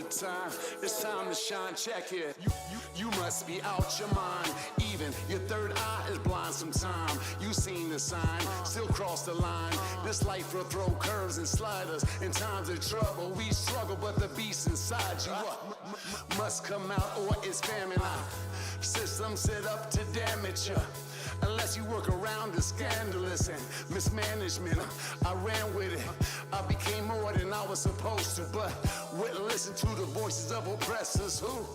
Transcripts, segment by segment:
time. It's time to shine. Check it. You must be out your mind. Even your third eye is blind sometime. You seen the sign, still cross the line. This life will throw curves and sliders. In times of trouble, we struggle, but the beast inside you must come out, or it's famine. System set up to damage you. Unless you work around the scandalous and mismanagement, I ran with it. I became more than I was supposed to, but wouldn't listen to the voices of oppressors who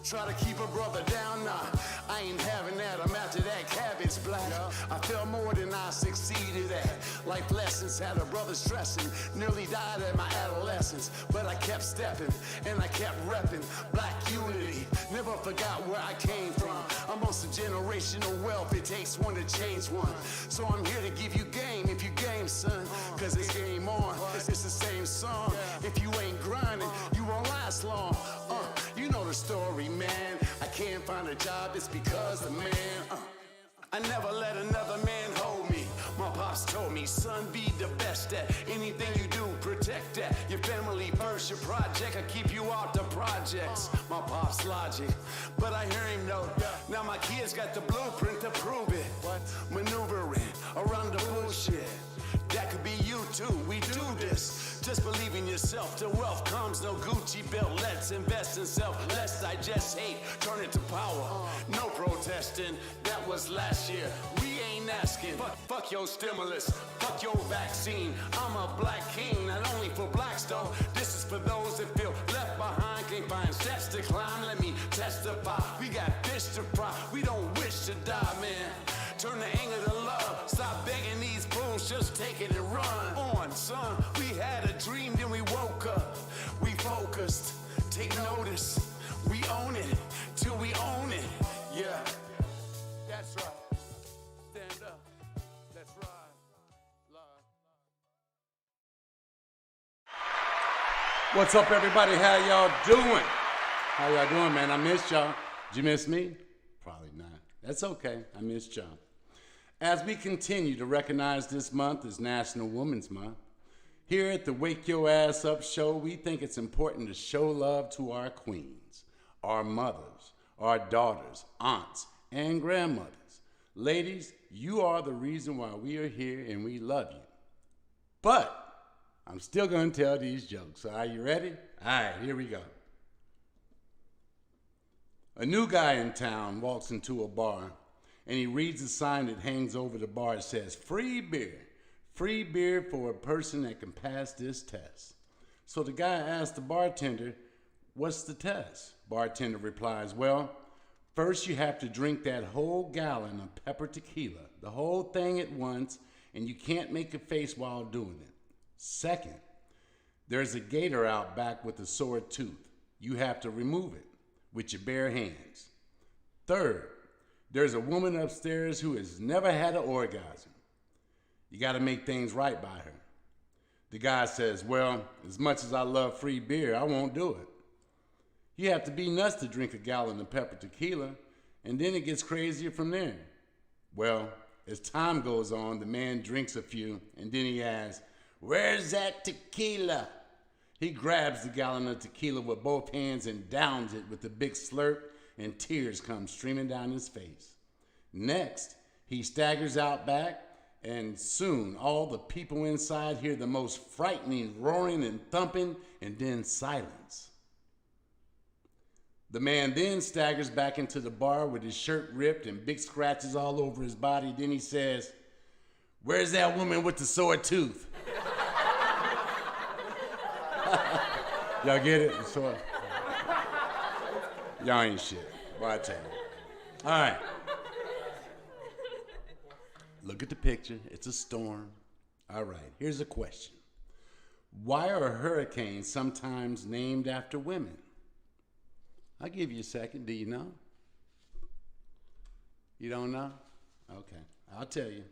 try to keep a brother down. Nah, I ain't having that. I'm after that cabbage black. I fell more than I succeeded at. Life lessons had a brother stressing. Nearly died at my adolescence, but I kept stepping and I kept repping black unity. Never forgot where I came from. I'm on some generational wealth. It takes one to change one. So I'm here to give you game if you game, son. Cause it's game on. It's the same song. If you ain't grinding, you won't last long. You know the story, man. I can't find a job, it's because the man. I never let another man hold me. My pops told me, son, be the best at anything you do, protect that. Your family first, your project, I keep you out the projects. My pops logic, but I hear him though. Now my kids got the blueprint to prove it. Maneuvering around the bullshit. That could be you too, we do this. Just believe in yourself, till wealth comes, no Gucci belt. Let's invest in self, let's digest hate, turn it to power. No protesting, that was last year. We ain't asking, fuck your stimulus, fuck your vaccine. I'm a black king, not only for blacks though. This is for those that feel left behind, can't find steps to climb. Let me testify, we got fish to fry. We don't wish to die, man. Turn the anger to love. Stop begging these fools, just take it and run. On, son, we had a dream, then we woke up. We focused, take notice. We own it, till we own it. Yeah, that's right. Stand up, let's ride. Love. What's up, everybody? How y'all doing? How y'all doing, man? I missed y'all. Did you miss me? Probably not. That's okay. I missed y'all. As we continue to recognize this month as National Women's Month, here at the Wake Your Ass Up show, we think it's important to show love to our queens, our mothers, our daughters, aunts, and grandmothers. Ladies, you are the reason why we are here, and we love you. But I'm still going to tell these jokes. So are you ready? All right, here we go. A new guy in town walks into a bar, and he reads a sign that hangs over the bar. It says, free beer for a person that can pass this test. So the guy asks the bartender, what's the test? Bartender replies, well, first you have to drink that whole gallon of pepper tequila, the whole thing at once, and you can't make a face while doing it. Second, there's a gator out back with a sore tooth. You have to remove it with your bare hands. Third, there's a woman upstairs who has never had an orgasm. You got to make things right by her. The guy says, well, as much as I love free beer, I won't do it. You have to be nuts to drink a gallon of pepper tequila, and then it gets crazier from there. Well, as time goes on, the man drinks a few, and then he asks, where's that tequila? He grabs the gallon of tequila with both hands and downs it with a big slurp, and tears come streaming down his face. Next, he staggers out back, and soon all the people inside hear the most frightening roaring and thumping, and then silence. The man then staggers back into the bar with his shirt ripped and big scratches all over his body. Then he says, where's that woman with the sore tooth? Y'all get it? Y'all ain't shit. Well, I tell you. All right. Look at the picture. It's a storm. All right. Here's a question. Why are hurricanes sometimes named after women? I'll give you a second. Do you know? You don't know? Okay. I'll tell you.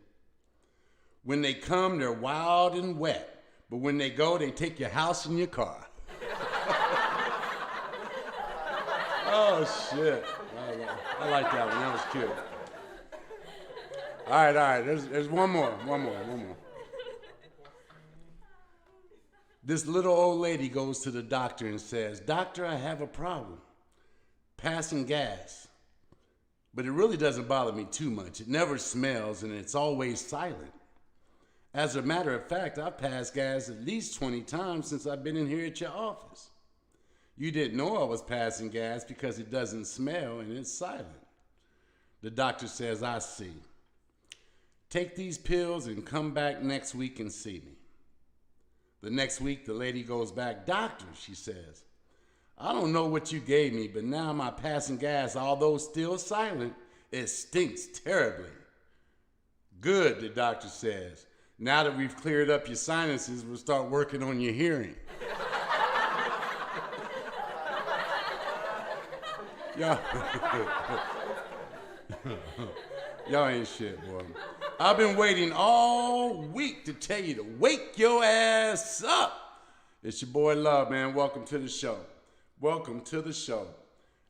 When they come, they're wild and wet. But when they go, they take your house and your car. Oh, shit. I like that one. That was cute. All right. There's one more. This little old lady goes to the doctor and says, "Doctor, I have a problem. Passing gas. But it really doesn't bother me too much. It never smells and it's always silent. As a matter of fact, I've passed gas at least 20 times since I've been in here at your office. You didn't know I was passing gas because it doesn't smell and it's silent." The doctor says, "I see. Take these pills and come back next week and see me." The next week, the lady goes back. "Doctor," she says, "I don't know what you gave me, but now my passing gas, although still silent, it stinks terribly." "Good," the doctor says. "Now that we've cleared up your sinuses, we'll start working on your hearing." Y'all, y'all ain't shit, boy. I've been waiting all week to tell you to wake your ass up. It's your boy Love, man. Welcome to the show. Welcome to the show.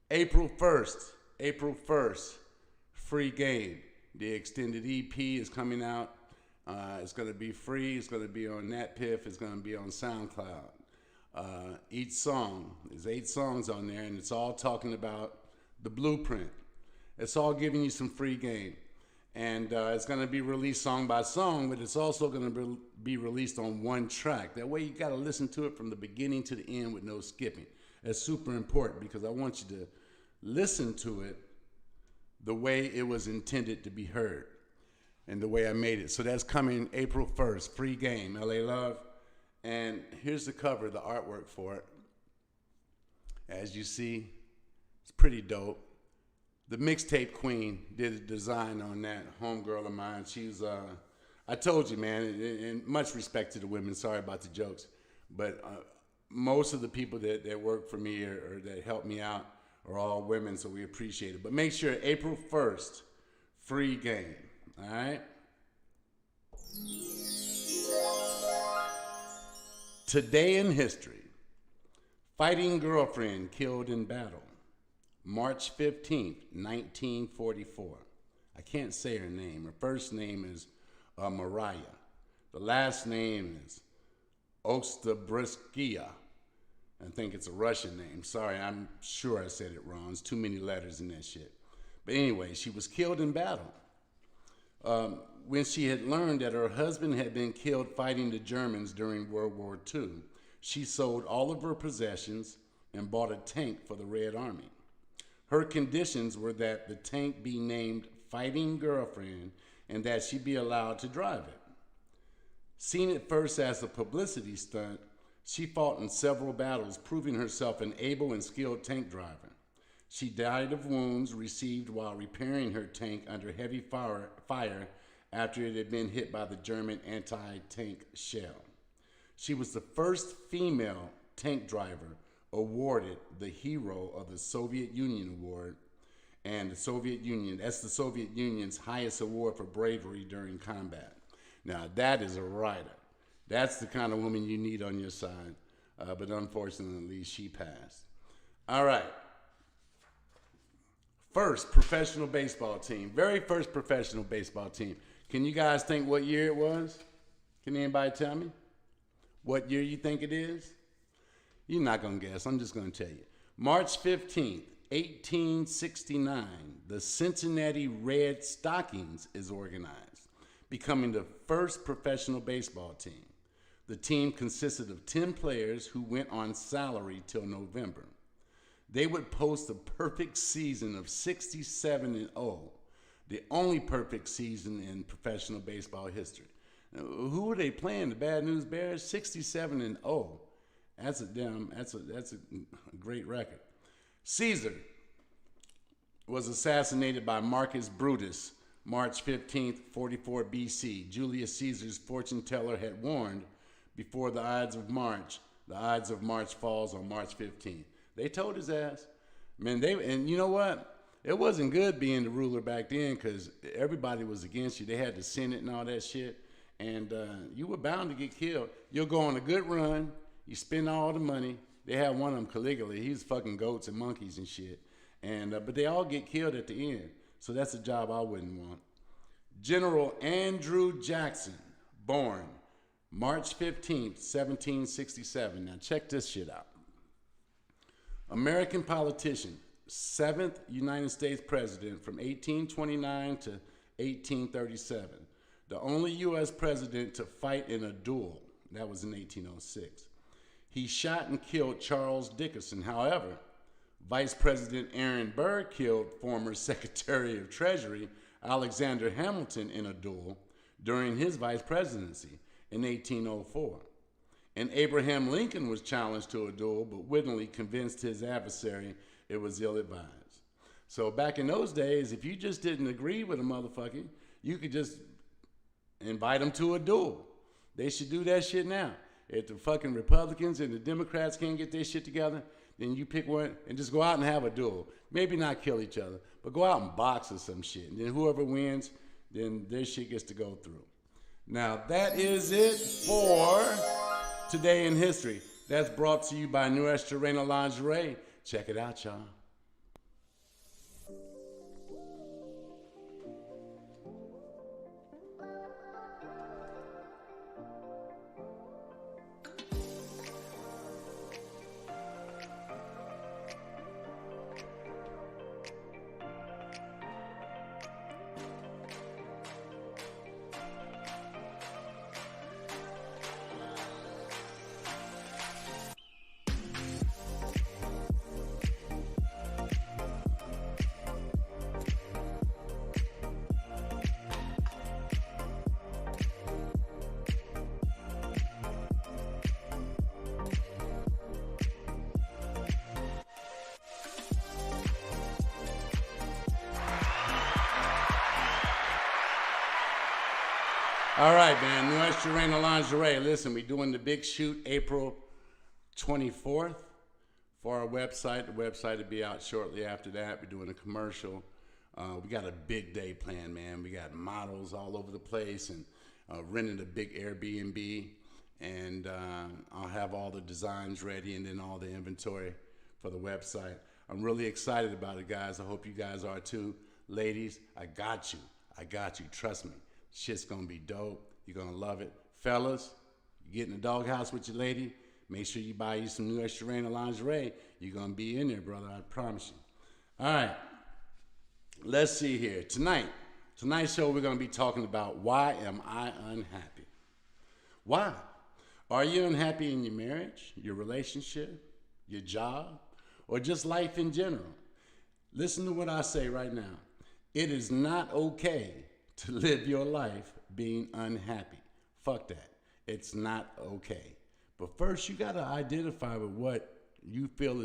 April 1st, free game. The extended EP is coming out. It's going to be free. It's going to be on NatPiff. It's going to be on SoundCloud. Each song, there's 8 songs on there, and it's all talking about the blueprint. It's all giving you some free game. And it's going to be released song by song, but it's also going to be released on one track. That way you got to listen to it from the beginning to the end with no skipping. That's super important because I want you to listen to it the way it was intended to be heard and the way I made it. So that's coming April 1st, free game, LA Love. And here's the cover, the artwork for it. As you see, it's pretty dope. The Mixtape Queen did a design on that, homegirl of mine. She's, I told you, man, and much respect to the women, sorry about the jokes, but most of the people that work for me or that help me out are all women, so we appreciate it. But make sure April 1st, free game, all right? Today in history, fighting girlfriend killed in battle. March 15th, 1944. I can't say her name. Her first name is Mariah. The last name is Ostabrskaya. I think it's a Russian name. Sorry, I'm sure I said it wrong. There's too many letters in that shit. But anyway, she was killed in battle. When she had learned that her husband had been killed fighting the Germans during World War II, she sold all of her possessions and bought a tank for the Red Army. Her conditions were that the tank be named Fighting Girlfriend and that she be allowed to drive it. Seen at first as a publicity stunt, she fought in several battles, proving herself an able and skilled tank driver. She died of wounds received while repairing her tank under heavy fire after it had been hit by the German anti-tank shell. She was the first female tank driver awarded the Hero of the Soviet Union Award, and the Soviet Union, that's the Soviet Union's highest award for bravery during combat. Now that is a rider. That's the kind of woman you need on your side, but unfortunately she passed. All right. First professional baseball team, very first professional baseball team. Can you guys think what year it was? Can anybody tell me? What year you think it is? You're not going to guess. I'm just going to tell you. March 15th, 1869, the Cincinnati Red Stockings is organized, becoming the first professional baseball team. The team consisted of 10 players who went on salary till November. They would post a perfect season of 67-0, the only perfect season in professional baseball history. Now, who were they playing? The Bad News Bears? 67-0. That's a great record. Caesar was assassinated by Marcus Brutus, March 15th, 44 BC. Julius Caesar's fortune teller had warned, before the Ides of March falls on March 15th. They told his ass. Man, and you know what? It wasn't good being the ruler back then because everybody was against you. They had the Senate and all that shit, and you were bound to get killed. You'll go on a good run. You spend all the money. They had one of them, Caligula. He was fucking goats and monkeys and shit. And but they all get killed at the end. So that's a job I wouldn't want. General Andrew Jackson, born March 15th, 1767. Now check this shit out. American politician, 7th United States president from 1829 to 1837. The only U.S. president to fight in a duel. That was in 1806. He shot and killed Charles Dickinson. However, Vice President Aaron Burr killed former Secretary of Treasury Alexander Hamilton in a duel during his vice presidency in 1804. And Abraham Lincoln was challenged to a duel, but wittingly convinced his adversary it was ill-advised. So back in those days, if you just didn't agree with a motherfucker, you could just invite him to a duel. They should do that shit now. If the fucking Republicans and the Democrats can't get their shit together, then you pick one and just go out and have a duel. Maybe not kill each other, but go out and box or some shit. And then whoever wins, then their shit gets to go through. Now, that is it for Today in History. That's brought to you by Nuestra Reina Lingerie. Check it out, y'all. All right, man. Nuestra Reina Lingerie. Listen, we're doing the big shoot April 24th for our website. The website will be out shortly after that. We're doing a commercial. We got a big day planned, man. We got models all over the place and renting a big Airbnb. And I'll have all the designs ready and then all the inventory for the website. I'm really excited about it, guys. I hope you guys are too. Ladies, I got you. I got you. Trust me. Shit's gonna be dope. You're gonna love it. Fellas, you get in the doghouse with your lady, make sure you buy you some Nuestra Reina lingerie. You're gonna be in there, brother, I promise you. All right, let's see here. Tonight's show, we're gonna be talking about why am I unhappy? Why? Are you unhappy in your marriage, your relationship, your job, or just life in general? Listen to what I say right now. It is not okay to live your life being unhappy. Fuck that. It's not okay. But first, you gotta identify with what you feel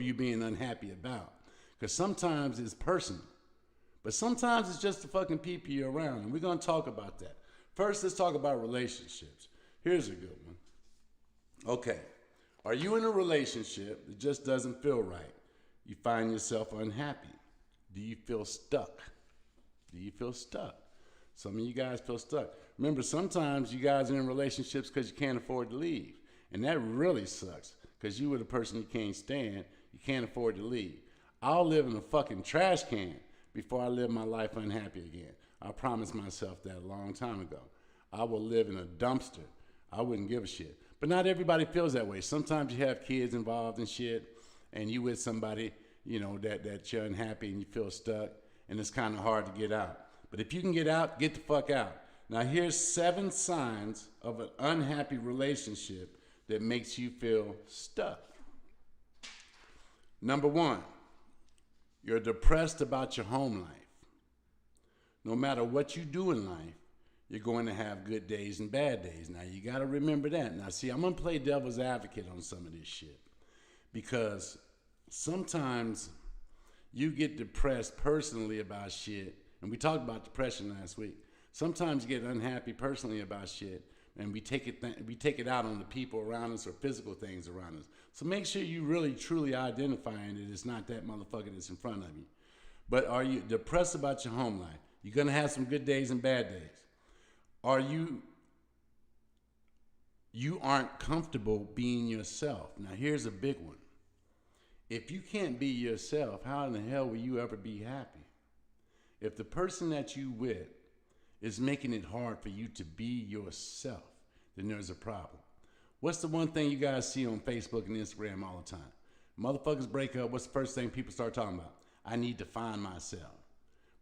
you being unhappy about. Because sometimes it's personal, but sometimes it's just the fucking people you're around. And we're gonna talk about that. First, let's talk about relationships. Here's a good one. Okay, are you in a relationship that just doesn't feel right? You find yourself unhappy. Do you feel stuck? Do you feel stuck? Some of you guys feel stuck. Remember, sometimes you guys are in relationships because you can't afford to leave. And that really sucks because you were the person you can't stand. You can't afford to leave. I'll live in a fucking trash can before I live my life unhappy again. I promised myself that a long time ago. I will live in a dumpster. I wouldn't give a shit. But not everybody feels that way. Sometimes you have kids involved in shit and you with somebody, you know, that you're unhappy and you feel stuck. And it's kind of hard to get out. But if you can get out, get the fuck out. Now here's 7 signs of an unhappy relationship that makes you feel stuck. Number 1, you're depressed about your home life. No matter what you do in life, you're going to have good days and bad days. Now you got to remember that. Now see, I'm going to play devil's advocate on some of this shit. Because sometimes you get depressed personally about shit, and we talked about depression last week. Sometimes you get unhappy personally about shit, and we take it out on the people around us or physical things around us. So make sure you really truly identifying that it's not that motherfucker that's in front of you. But are you depressed about your home life? You're gonna have some good days and bad days. Are you aren't comfortable being yourself? Now here's a big one. If you can't be yourself, how in the hell will you ever be happy? If the person that you with is making it hard for you to be yourself, then there's a problem. What's the one thing you guys see on Facebook and Instagram all the time? Motherfuckers break up. What's the first thing people start talking about? I need to find myself.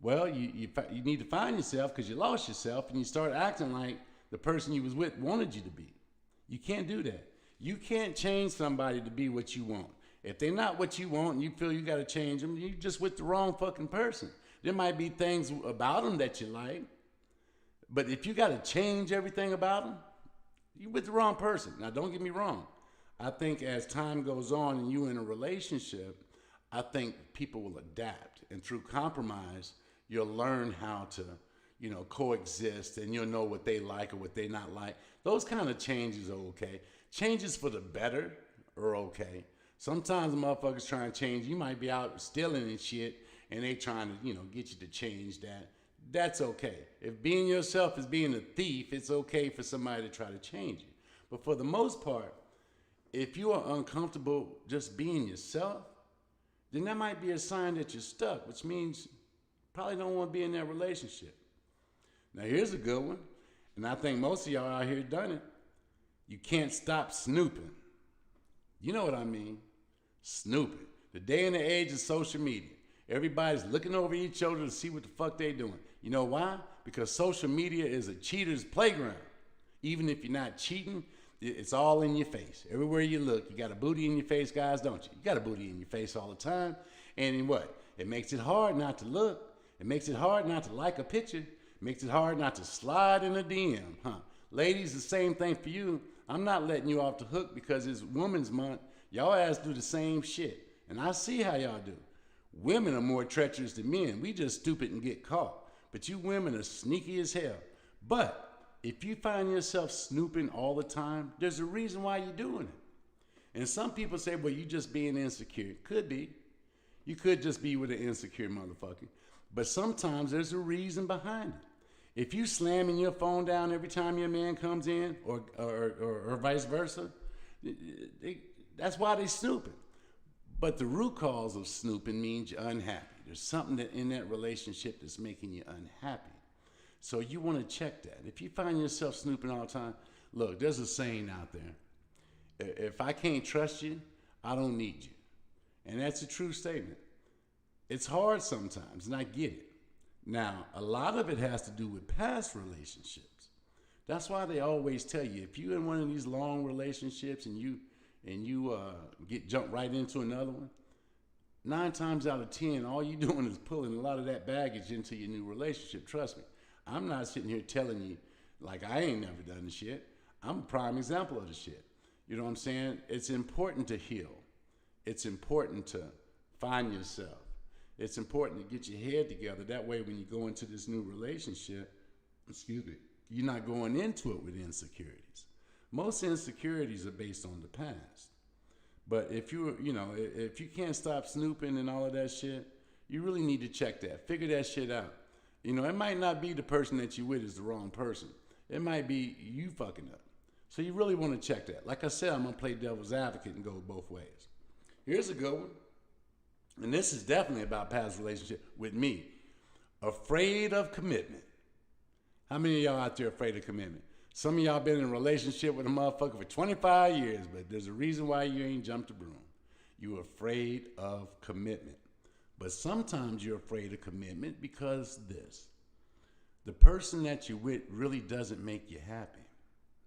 Well, you need to find yourself because you lost yourself and you start acting like the person you was with wanted you to be. You can't do that. You can't change somebody to be what you want. If they're not what you want and you feel you got to change them, you're just with the wrong fucking person. There might be things about them that you like, but if you got to change everything about them, you're with the wrong person. Now, don't get me wrong. I think as time goes on and you're in a relationship, I think people will adapt. And through compromise, you'll learn how to, coexist, and you'll know what they like or what they not like. Those kind of changes are okay. Changes for the better are okay. Sometimes motherfuckers trying to change. You might be out stealing and shit, and they trying to, get you to change that. That's okay. If being yourself is being a thief, it's okay for somebody to try to change you. But for the most part, if you are uncomfortable just being yourself, then that might be a sign that you're stuck, which means you probably don't want to be in that relationship. Now, here's a good one, and I think most of y'all out here done it. You can't stop snooping. You know what I mean? Snooping. The day and the age of social media. Everybody's looking over each other to see what the fuck they doing. You know why? Because social media is a cheater's playground. Even if you're not cheating, it's all in your face. Everywhere you look, you got a booty in your face, guys, don't you? You got a booty in your face all the time. And in what? It makes it hard not to look. It makes it hard not to like a picture. It makes it hard not to slide in a DM, huh? Ladies, the same thing for you. I'm not letting you off the hook because it's Women's Month. Y'all ass do the same shit. And I see how y'all do. Women are more treacherous than men. We just stupid and get caught. But you women are sneaky as hell. But if you find yourself snooping all the time, there's a reason why you're doing it. And some people say, well, you just being insecure. Could be. You could just be with an insecure motherfucker. But sometimes there's a reason behind it. If you slamming your phone down every time your man comes in, or vice versa, that's why they snooping. But the root cause of snooping means you're unhappy. There's something that in that relationship that's making you unhappy. So you want to check that. If you find yourself snooping all the time, look, there's a saying out there. If I can't trust you, I don't need you. And that's a true statement. It's hard sometimes, and I get it. Now, a lot of it has to do with past relationships. That's why they always tell you, if you're in one of these long relationships and you get jumped right into another one, 9 times out of 10, all you're doing is pulling a lot of that baggage into your new relationship. Trust me. I'm not sitting here telling you like I ain't never done the shit. I'm a prime example of the shit. You know what I'm saying? It's important to heal. It's important to find yourself. It's important to get your head together. That way when you go into this new relationship, you're not going into it with insecurities. Most insecurities are based on the past. But if if you can't stop snooping and all of that shit, you really need to check that. Figure that shit out. It might not be the person that you with is the wrong person. It might be you fucking up. So you really want to check that. Like I said, I'm going to play devil's advocate and go both ways. Here's a good one. And this is definitely about past relationship with me. Afraid of commitment. How many of y'all out there afraid of commitment? Some of y'all been in a relationship with a motherfucker for 25 years, but there's a reason why you ain't jumped the broom. You're afraid of commitment. But sometimes you're afraid of commitment because the person that you're with really doesn't make you happy.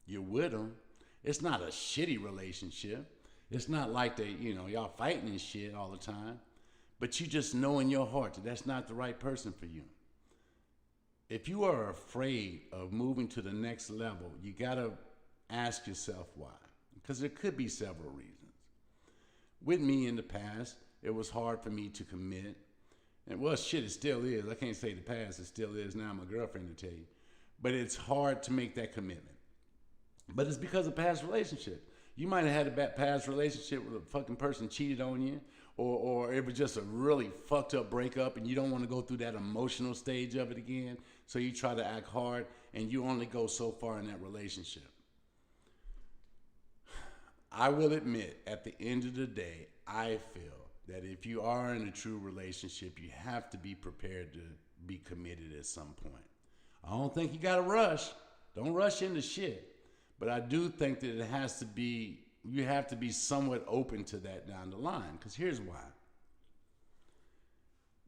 You're with them. It's not a shitty relationship. It's not like y'all fighting and shit all the time. But you just know in your heart that that's not the right person for you. If you are afraid of moving to the next level, you got to ask yourself why. Because there could be several reasons. With me in the past, it was hard for me to commit. And well, shit, it still is. I can't say the past, it still is now. My girlfriend to tell you. But it's hard to make that commitment. But it's because of past relationships. You might have had a past relationship with a fucking person cheated on you, or it was just a really fucked up breakup and you don't want to go through that emotional stage of it again. So you try to act hard and you only go so far in that relationship. I will admit, at the end of the day, I feel that if you are in a true relationship, you have to be prepared to be committed at some point. I don't think you gotta rush. Don't rush into shit. But I do think that it has to be, you have to be somewhat open to that down the line. Because here's why.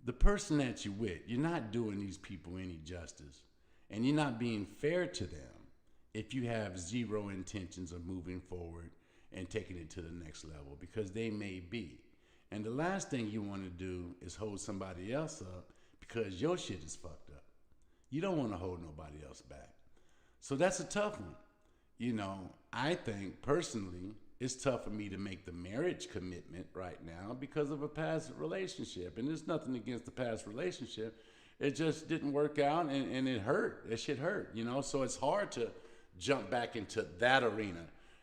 The person that you're with, you're not doing these people any justice. And you're not being fair to them if you have zero intentions of moving forward and taking it to the next level, because they may be. And the last thing you want to do is hold somebody else up because your shit is fucked up. You don't want to hold nobody else back. So that's a tough one. You know, I think personally, it's tough for me to make the marriage commitment right now because of a past relationship. And there's nothing against the past relationship. It just didn't work out, and it hurt. That shit hurt, you know? So it's hard to jump back into that arena.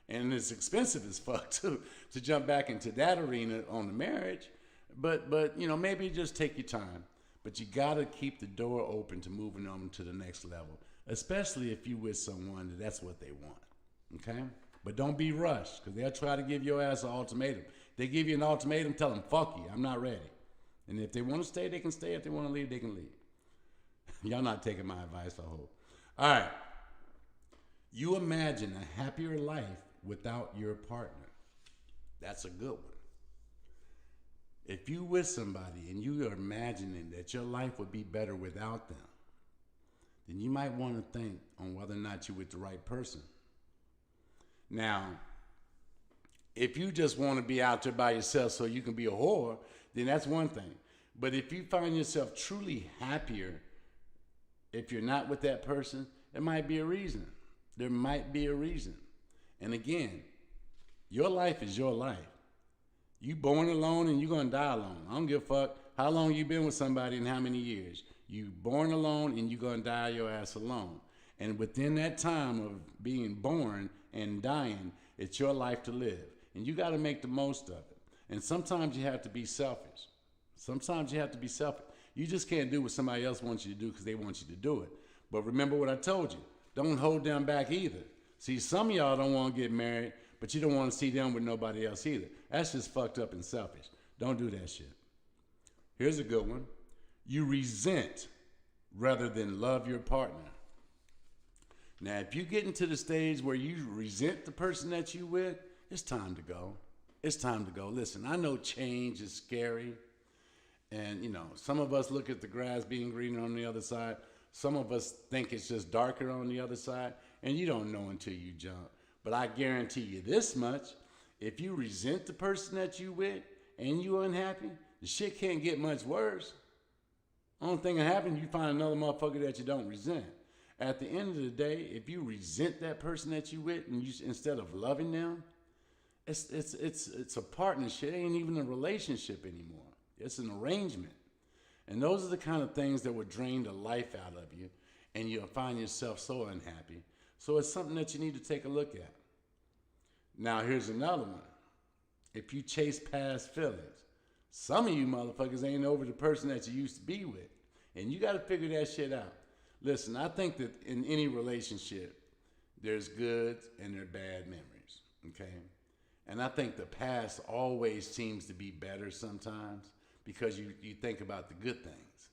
And it's expensive as fuck too, to jump back into that arena on the marriage. But you know, maybe just take your time. But you gotta keep the door open to moving on to the next level, especially if you with someone that's what they want, okay? But don't be rushed, because they'll try to give your ass an ultimatum. They give you an ultimatum, tell them, fuck you, I'm not ready. And if they want to stay, they can stay. If they want to leave, they can leave. Y'all not taking my advice, I hope. All right. You imagine a happier life without your partner. That's a good one. If you with somebody and you are imagining that your life would be better without them, then you might want to think on whether or not you're with the right person. Now, if you just want to be out there by yourself so you can be a whore, then that's one thing. But if you find yourself truly happier if you're not with that person, there might be a reason. There might be a reason. And again, your life is your life. You born alone and you're going to die alone. I don't give a fuck how long you been with somebody and how many years. You born alone and you're going to die your ass alone. And within that time of being born and dying, it's your life to live. And you got to make the most of it. And sometimes you have to be selfish. Sometimes you have to be selfish. You just can't do what somebody else wants you to do because they want you to do it. But remember what I told you. Don't hold them back either. See, some of y'all don't want to get married, but you don't want to see them with nobody else either. That's just fucked up and selfish. Don't do that shit. Here's a good one. You resent rather than love your partner. Now, if you get into the stage where you resent the person that you with, it's time to go. It's time to go. Listen, I know change is scary. And, you know, some of us look at the grass being greener on the other side. Some of us think it's just darker on the other side. And you don't know until you jump. But I guarantee you this much. If you resent the person that you with and you unhappy, the shit can't get much worse. Only thing that happens, you find another motherfucker that you don't resent. At the end of the day, if you resent that person that you with and you instead of loving them, it's a partnership. It ain't even a relationship anymore. It's an arrangement. And those are the kind of things that would drain the life out of you, and you'll find yourself so unhappy. So it's something that you need to take a look at. Now, here's another one. If you chase past feelings, some of you motherfuckers ain't over the person that you used to be with, and you got to figure that shit out. Listen, I think that in any relationship, there's good and there are bad memories, okay? And I think the past always seems to be better sometimes because you think about the good things.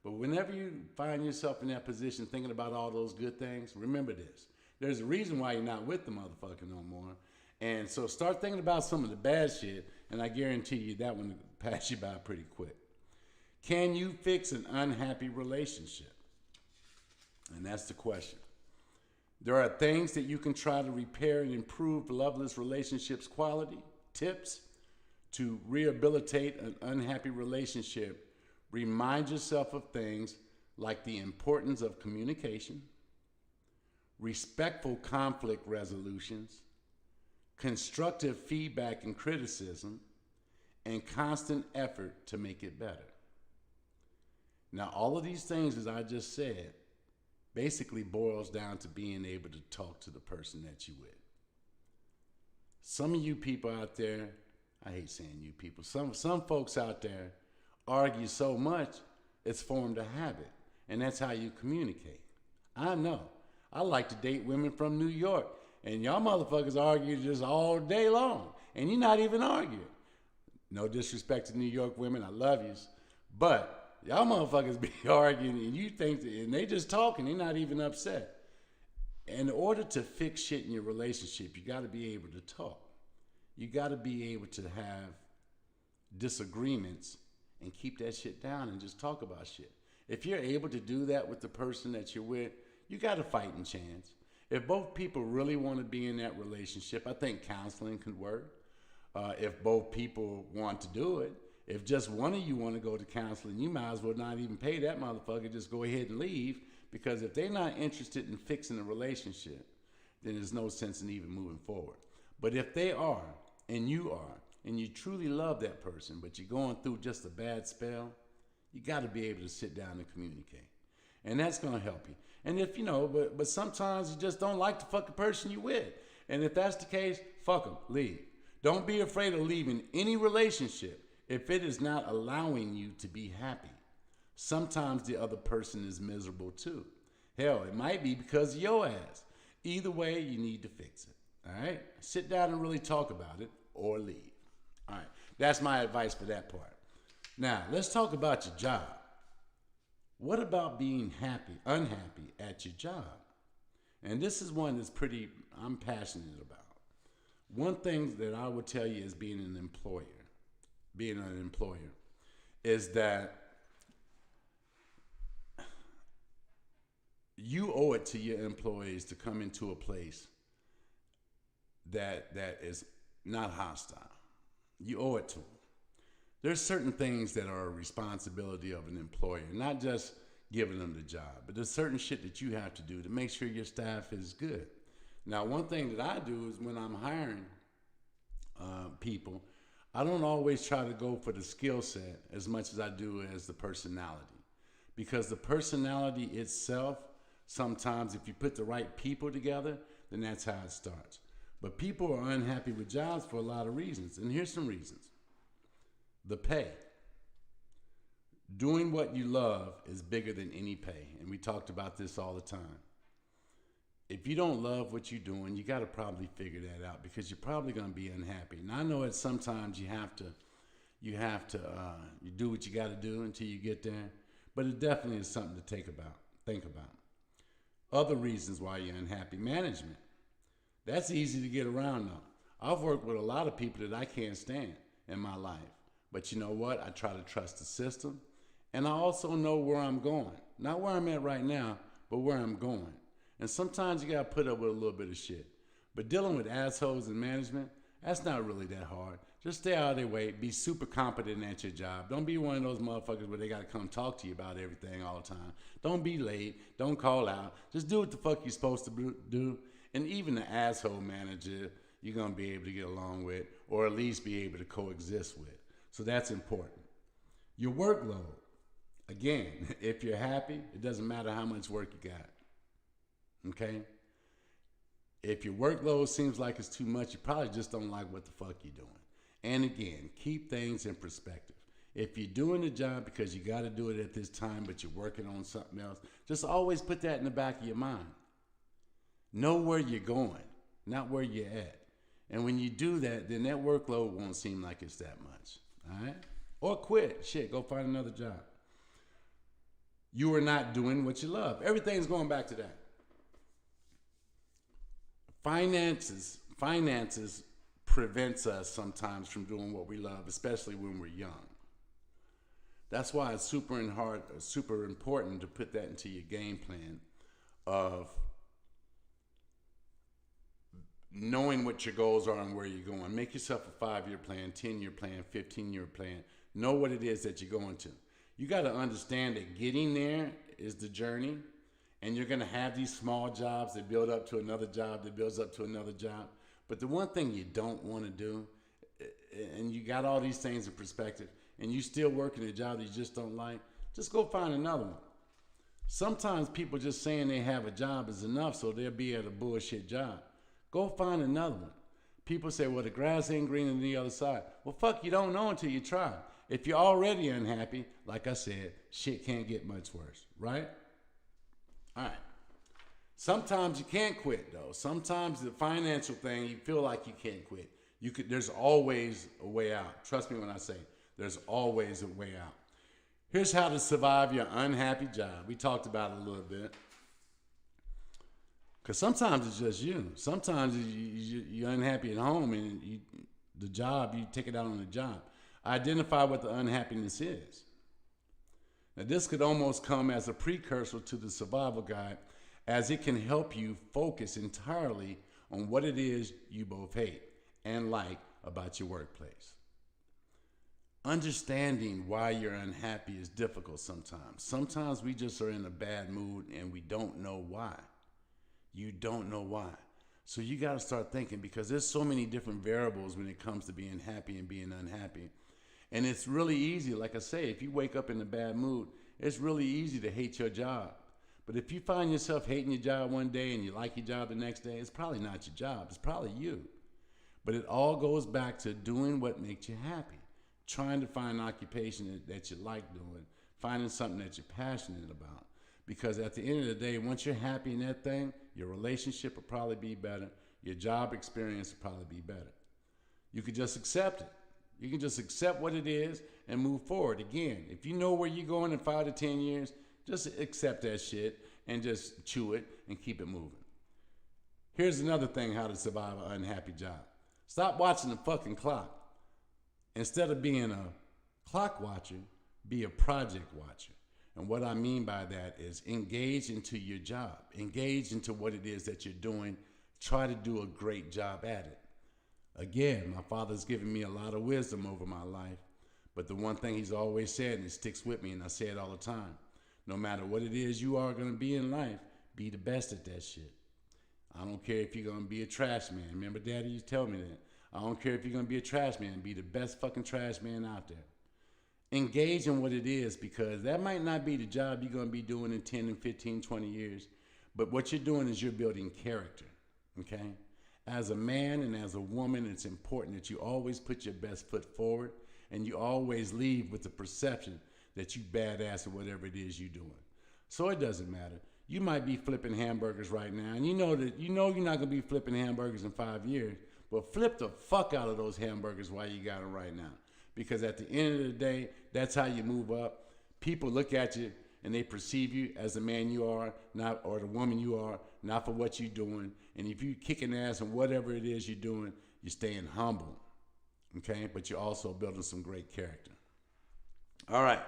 But whenever you find yourself in that position thinking about all those good things, remember this. There's a reason why you're not with the motherfucker no more. And so start thinking about some of the bad shit, and I guarantee you that one will pass you by pretty quick. Can you fix an unhappy relationship? And that's the question. There are things that you can try to repair and improve loveless relationships quality. Tips to rehabilitate an unhappy relationship. Remind yourself of things like the importance of communication, respectful conflict resolutions, constructive feedback and criticism, and constant effort to make it better. Now, all of these things, as I just said, basically boils down to being able to talk to the person that you with. Some of you people out there, I hate saying you people, some folks out there argue so much it's formed a habit, and that's how you communicate. I know. I like to date women from New York, and y'all motherfuckers argue just all day long, and you're not even arguing. No disrespect to New York women, I love yous, but Y'all motherfuckers be arguing and you think, and they just talking, they're not even upset. In order to fix shit in your relationship, you got to be able to talk. You got to be able to have disagreements and keep that shit down and just talk about shit. If you're able to do that with the person that you're with, you got a fighting chance. If both people really want to be in that relationship, I think counseling could work. If both people want to do it, if just one of you want to go to counseling, you might as well not even pay that motherfucker. Just go ahead and leave, because if they're not interested in fixing the relationship, then there's no sense in even moving forward. But if they are, and you are, and you truly love that person, but you're going through just a bad spell, you got to be able to sit down and communicate. And that's going to help you. And if, but sometimes you just don't like the fucking person you with. And if that's the case, fuck them, leave. Don't be afraid of leaving any relationship if it is not allowing you to be happy. Sometimes the other person is miserable too. Hell, it might be because of your ass. Either way, you need to fix it. All right? Sit down and really talk about it, or leave. All right. That's my advice for that part. Now, let's talk about your job. What about being unhappy at your job? And this is one that's I'm passionate about. One thing that I would tell you is being an employer is that you owe it to your employees to come into a place that is not hostile. You owe it to them. There's certain things that are a responsibility of an employer, not just giving them the job, but there's certain shit that you have to do to make sure your staff is good. Now, one thing that I do is when I'm hiring people, I don't always try to go for the skill set as much as I do as the personality. Because the personality itself, sometimes if you put the right people together, then that's how it starts. But people are unhappy with jobs for a lot of reasons. And here's some reasons. The pay. Doing what you love is bigger than any pay. And we talked about this all the time. If you don't love what you're doing, you got to probably figure that out, because you're probably going to be unhappy. And I know that sometimes you do what you got to do until you get there, but it definitely is something to think about. Other reasons why you're unhappy: management. That's easy to get around though. I've worked with a lot of people that I can't stand in my life, but you know what? I try to trust the system, and I also know where I'm going. Not where I'm at right now, but where I'm going. And sometimes you got to put up with a little bit of shit. But dealing with assholes in management, that's not really that hard. Just stay out of their way. Be super competent at your job. Don't be one of those motherfuckers where they got to come talk to you about everything all the time. Don't be late. Don't call out. Just do what the fuck you're supposed to do. And even the asshole manager, you're going to be able to get along with, or at least be able to coexist with. So that's important. Your workload. Again, if you're happy, it doesn't matter how much work you got. Okay? If your workload seems like it's too much, you probably just don't like what the fuck you're doing. And again, keep things in perspective. If you're doing the job because you got to do it at this time, but you're working on something else, just always put that in the back of your mind. Know where you're going, not where you're at. And when you do that, then that workload won't seem like it's that much. All right? Or quit. Shit, go find another job. You are not doing what you love. Everything's going back to that. Finances prevents us sometimes from doing what we love, especially when we're young. That's why it's super important to put that into your game plan of knowing what your goals are and where you're going. Make yourself a 5-year plan, 10-year plan, 15-year plan. Know what it is that you're going to. You got to understand that getting there is the journey. And you're going to have these small jobs that build up to another job that builds up to another job. But the one thing you don't want to do, and you got all these things in perspective, and you still working a job that you just don't like, just go find another one. Sometimes people just saying they have a job is enough, so they'll be at a bullshit job. Go find another one. People say, well, the grass ain't green on the other side. Well, fuck, you don't know until you try. If you're already unhappy, like I said, shit can't get much worse, right? All right. Sometimes you can't quit though. Sometimes the financial thing, you feel like you can't quit. There's always a way out. Trust me when I say there's always a way out. Here's how to survive your unhappy job. We talked about it a little bit. Because sometimes it's just you. Sometimes you're unhappy at home and the job, you take it out on the job. Identify what the unhappiness is. Now, this could almost come as a precursor to the survival guide, as it can help you focus entirely on what it is you both hate and like about your workplace. Understanding why you're unhappy is difficult sometimes. Sometimes we just are in a bad mood and we don't know why. You don't know why. So you got to start thinking, because there's so many different variables when it comes to being happy and being unhappy. And it's really easy, like I say, if you wake up in a bad mood, it's really easy to hate your job. But if you find yourself hating your job one day and you like your job the next day, it's probably not your job. It's probably you. But it all goes back to doing what makes you happy. Trying to find an occupation that you like doing. Finding something that you're passionate about. Because at the end of the day, once you're happy in that thing, your relationship will probably be better. Your job experience will probably be better. You can just accept it. You can just accept what it is and move forward. Again, if you know where you're going in 5 to 10 years, just accept that shit and just chew it and keep it moving. Here's another thing how to survive an unhappy job. Stop watching the fucking clock. Instead of being a clock watcher, be a project watcher. And what I mean by that is engage into your job. Engage into what it is that you're doing. Try to do a great job at it. Again, my father's given me a lot of wisdom over my life. But the one thing he's always said, and it sticks with me, and I say it all the time, no matter what it is you are going to be in life, be the best at that shit. I don't care if you're going to be a trash man. Remember, Daddy used to tell me that. I don't care if you're going to be a trash man. Be the best fucking trash man out there. Engage in what it is, because that might not be the job you're going to be doing in 10 and 15, 20 years. But what you're doing is you're building character, okay? As a man and as a woman, it's important that you always put your best foot forward and you always leave with the perception that you badass at whatever it is you're doing. So it doesn't matter. You might be flipping hamburgers right now, and you know you're not going to be flipping hamburgers in 5 years, but flip the fuck out of those hamburgers while you got them right now. Because at the end of the day, that's how you move up. People look at you and they perceive you as the man you are, not, or the woman you are, not for what you're doing. And if you're kicking ass in whatever it is you're doing, you're staying humble, okay? But you're also building some great character. All right.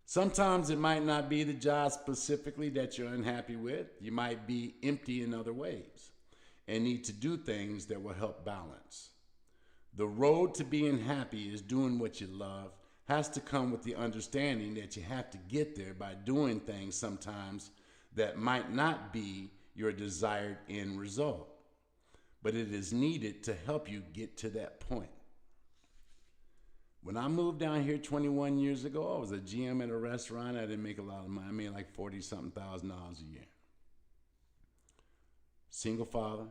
Sometimes it might not be the job specifically that you're unhappy with. You might be empty in other ways and need to do things that will help balance. The road to being happy is doing what you love, has to come with the understanding that you have to get there by doing things sometimes that might not be your desired end result, but it is needed to help you get to that point. When I moved down here 21 years ago, I was a GM at a restaurant. I didn't make a lot of money. I made like $40-something thousand a year. Single father,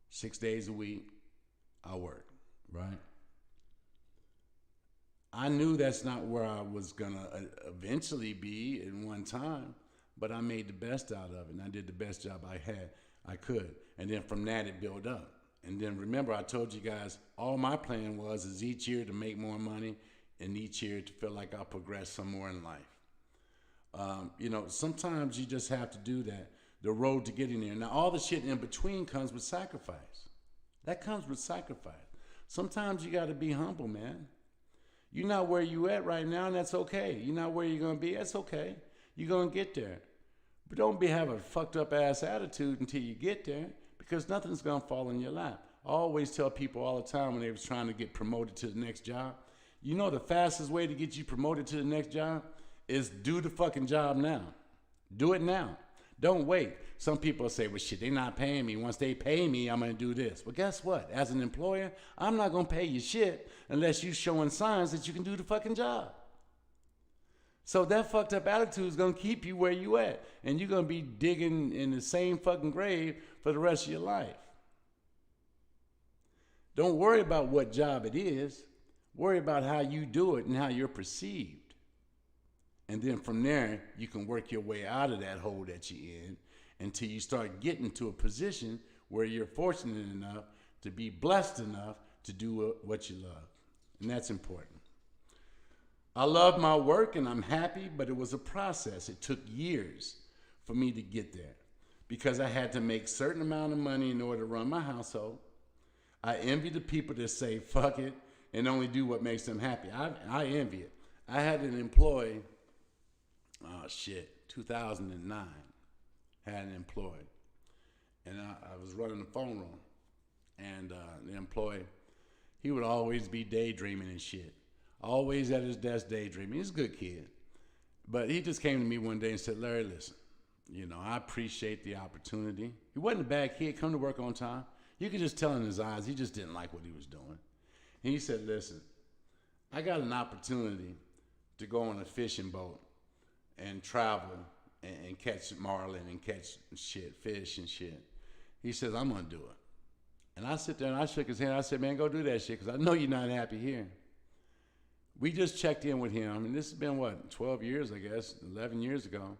6 days a week, I worked, right? I knew that's not where I was going to eventually be in one time, but I made the best out of it, and I did the best job I could. And then from that, it built up. And then remember, I told you guys, all my plan was is each year to make more money and each year to feel like I'll progress some more in life. Sometimes you just have to do that, the road to getting there. Now, all the shit in between comes with sacrifice. That comes with sacrifice. Sometimes you got to be humble, man. You're not where you at right now, and that's okay. You're not where you're going to be, that's okay. You're going to get there. But don't have a fucked up ass attitude until you get there, because nothing's going to fall in your lap. I always tell people all the time when they was trying to get promoted to the next job, you know the fastest way to get you promoted to the next job is do the fucking job now. Do it now. Don't wait. Some people say, well, shit, they're not paying me. Once they pay me, I'm going to do this. Well, guess what? As an employer, I'm not going to pay you shit unless you're showing signs that you can do the fucking job. So that fucked up attitude is going to keep you where you at. And you're going to be digging in the same fucking grave for the rest of your life. Don't worry about what job it is. Worry about how you do it and how you're perceived. And then from there, you can work your way out of that hole that you're in until you start getting to a position where you're fortunate enough to be blessed enough to do what you love. And that's important. I love my work and I'm happy, but it was a process. It took years for me to get there because I had to make a certain amount of money in order to run my household. I envy the people that say, fuck it, and only do what makes them happy. I envy it. I had an employee, 2009, had an employee. And I was running the phone room. And the employee, he would always be daydreaming and shit. Always at his desk daydreaming. He's a good kid. But he just came to me one day and said, Larry, listen, I appreciate the opportunity. He wasn't a bad kid, come to work on time. You could just tell in his eyes, he just didn't like what he was doing. And he said, listen, I got an opportunity to go on a fishing boat and travel and catch marlin and catch fish and shit. He says, I'm going to do it. And I sit there and I shook his hand. I said, man, go do that shit because I know you're not happy here. We just checked in with him, and this has been, 12 years, I guess, 11 years ago.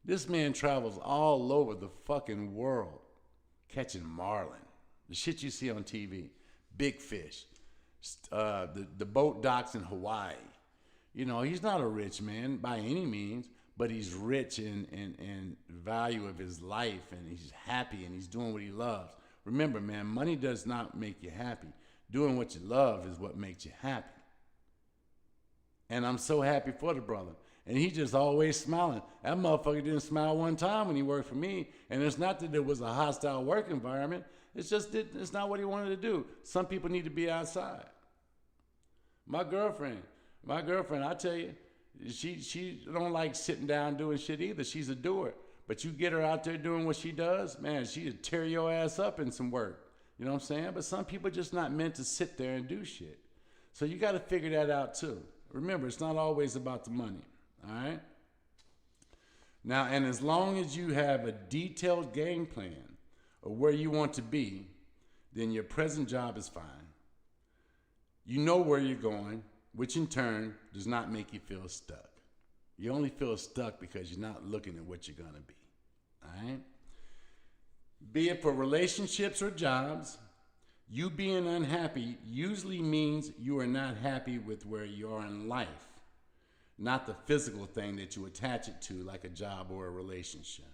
This man travels all over the fucking world catching marlin, the shit you see on TV, big fish, the boat docks in Hawaii. He's not a rich man by any means, but he's rich in value of his life, and he's happy, and he's doing what he loves. Remember, man, money does not make you happy. Doing what you love is what makes you happy. And I'm so happy for the brother. And he just always smiling. That motherfucker didn't smile one time when he worked for me. And it's not that there was a hostile work environment. It's just that it's not what he wanted to do. Some people need to be outside. My girlfriend, I tell you, she don't like sitting down doing shit either. She's a doer. But you get her out there doing what she does, man, she'd tear your ass up in some work. You know what I'm saying? But some people are just not meant to sit there and do shit. So you got to figure that out too. Remember, it's not always about the money, all right? Now, and as long as you have a detailed game plan of where you want to be, then your present job is fine. You know where you're going, which in turn does not make you feel stuck. You only feel stuck because you're not looking at what you're going to be, all right? Be it for relationships or jobs, you being unhappy usually means you are not happy with where you are in life, not the physical thing that you attach it to, like a job or a relationship.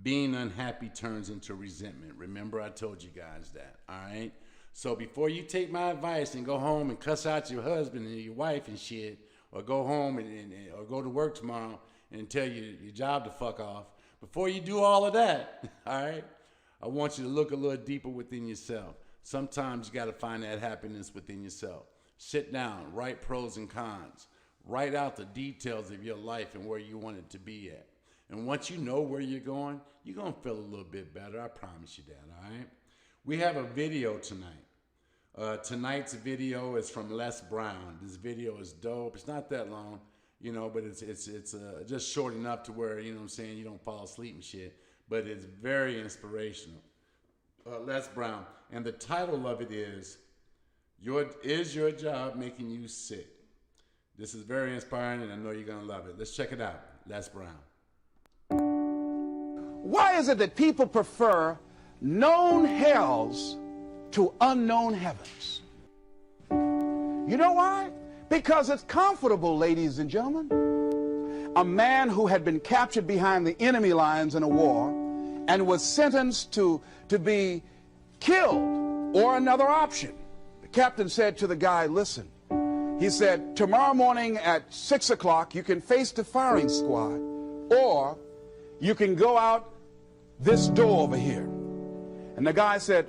Being unhappy turns into resentment. Remember, I told you guys that, all right? So before you take my advice and go home and cuss out your husband and your wife and shit, or go home or go to work tomorrow and tell your job to fuck off, before you do all of that, all right, I want you to look a little deeper within yourself. Sometimes you got to find that happiness within yourself. Sit down, write pros and cons. Write out the details of your life and where you want it to be at. And once you know where you're going to feel a little bit better. I promise you that, all right? We have a video tonight. Tonight's video is from Les Brown. This video is dope. It's not that long, but it's just short enough to where, you don't fall asleep and shit. But it's very inspirational. Les Brown. And the title of it is Your Job Making You Sick? This is very inspiring, and I know you're going to love it. Let's check it out. Les Brown. Why is it that people prefer known hells to unknown heavens? You know why? Because it's comfortable, ladies and gentlemen. A man who had been captured behind the enemy lines in a war and was sentenced to be killed or another option. The captain said to the guy, listen, he said, tomorrow morning at 6 o'clock, you can face the firing squad, or you can go out this door over here. And the guy said,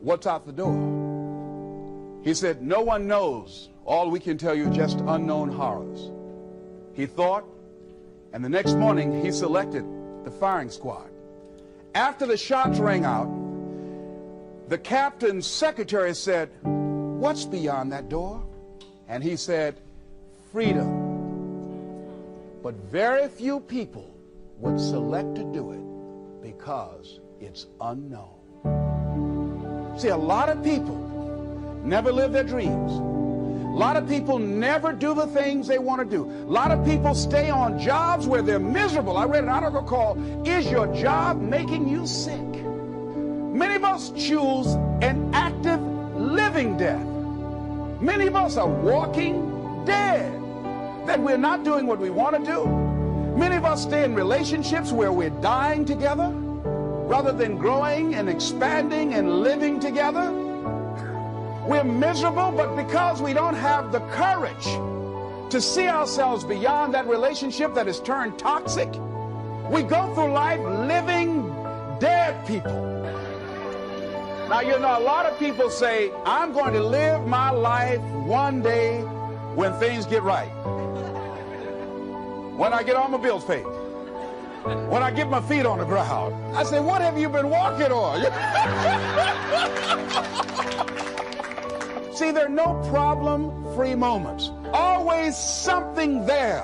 what's out the door? He said, no one knows. All we can tell you is just unknown horrors. He thought, and the next morning he selected the firing squad. After the shots rang out, the captain's secretary said, what's beyond that door? And he said, freedom. But very few people would select to do it because it's unknown. See, a lot of people never live their dreams. A lot of people never do the things they want to do. A lot of people stay on jobs where they're miserable. I read an article called, Is Your Job Making You Sick? Many of us choose an active living death. Many of us are walking dead. that we're not doing what we want to do. Many of us stay in relationships where we're dying together rather than growing and expanding and living together. We're miserable, but because we don't have the courage to see ourselves beyond that relationship that has turned toxic, we go through life living dead people. Now, you know, a lot of people say, I'm going to live my life one day when things get right. When I get all my bills paid. When I get my feet on the ground. I say, what have you been walking on? See, there are no problem-free moments. Always something there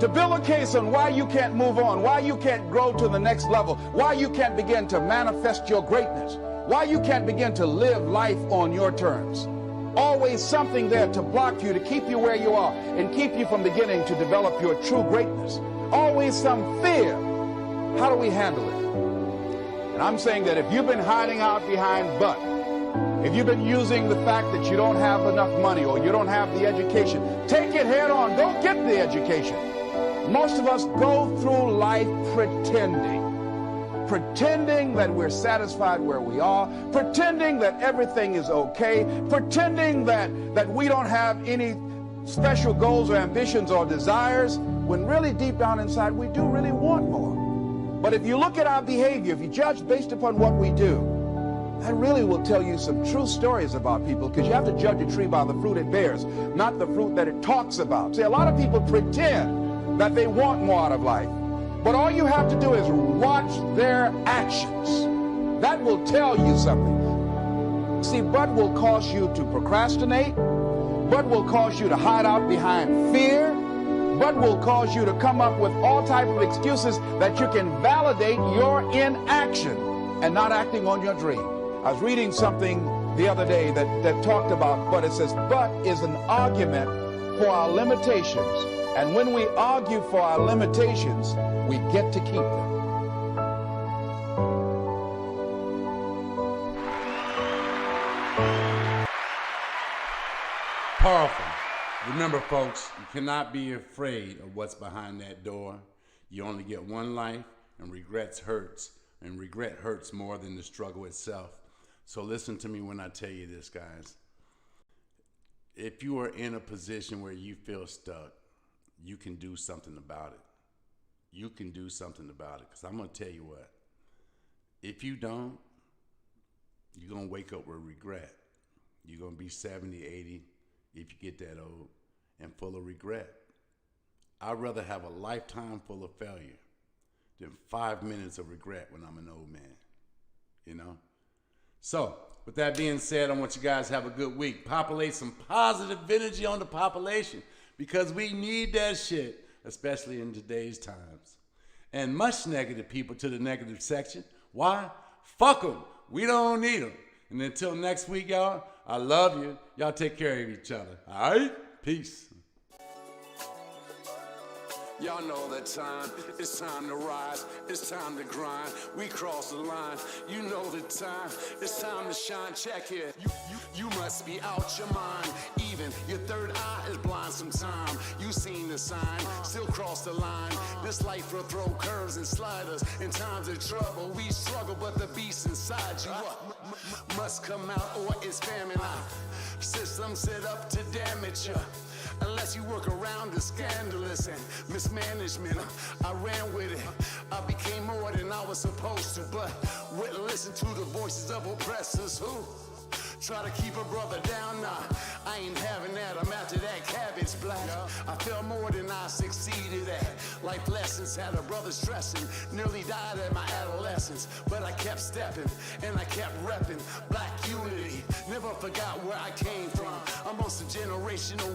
to build a case on why you can't move on, why you can't grow to the next level, why you can't begin to manifest your greatness, why you can't begin to live life on your terms. Always something there to block you, to keep you where you are, and keep you from beginning to develop your true greatness. Always some fear. How do we handle it? And I'm saying that if you've been hiding out behind but, if you've been using the fact that you don't have enough money or you don't have the education, take it head on. Go get the education. Most of us go through life pretending that we're satisfied where we are, pretending that everything is okay, pretending that we don't have any special goals or ambitions or desires, when really deep down inside we do really want more. But if you look at our behavior, if you judge based upon what we do, that really will tell you some true stories about people, because you have to judge a tree by the fruit it bears, not the fruit that it talks about. See, a lot of people pretend that they want more out of life, but all you have to do is watch their actions. That will tell you something. See, but will cause you to procrastinate, but will cause you to hide out behind fear, but will cause you to come up with all type of excuses that you can validate your inaction and not acting on your dream. I was reading something the other day that talked about but. It says, but is an argument for our limitations. And when we argue for our limitations, we get to keep them. Powerful. Remember, folks, you cannot be afraid of what's behind that door. You only get one life, and regret hurts more than the struggle itself. So listen to me when I tell you this, guys. If you are in a position where you feel stuck, you can do something about it. You can do something about it, because I'm going to tell you what. If you don't, you're going to wake up with regret. You're going to be 70, 80, if you get that old, and full of regret. I'd rather have a lifetime full of failure than 5 minutes of regret when I'm an old man, you know? So, with that being said, I want you guys to have a good week. Populate some positive energy on the population, because we need that shit, especially in today's times. And much negative people to the negative section. Why? Fuck them. We don't need them. And until next week, y'all, I love you. Y'all take care of each other. All right? Peace. Y'all know that time, it's time to rise, it's time to grind, we cross the line, you know the time, it's time to shine, check it, you must be out your mind, even your third eye is blind sometime, you seen the sign, still cross the line, this life will throw curves and sliders, in times of trouble we struggle, but the beast inside you must come out or it's famine, system set up to damage you. Unless you work around the scandalous and mismanagement, I ran with it. I became more than I was supposed to, but wouldn't listen to the voices of oppressors who try to keep a brother down. Nah, I ain't having that. I'm after that cabbage black. I felt more than I succeeded at. Life lessons had a brother stressing. Nearly died at my adolescence, but I kept stepping and I kept repping black unity. Never forgot where I came from. I'm almost a generational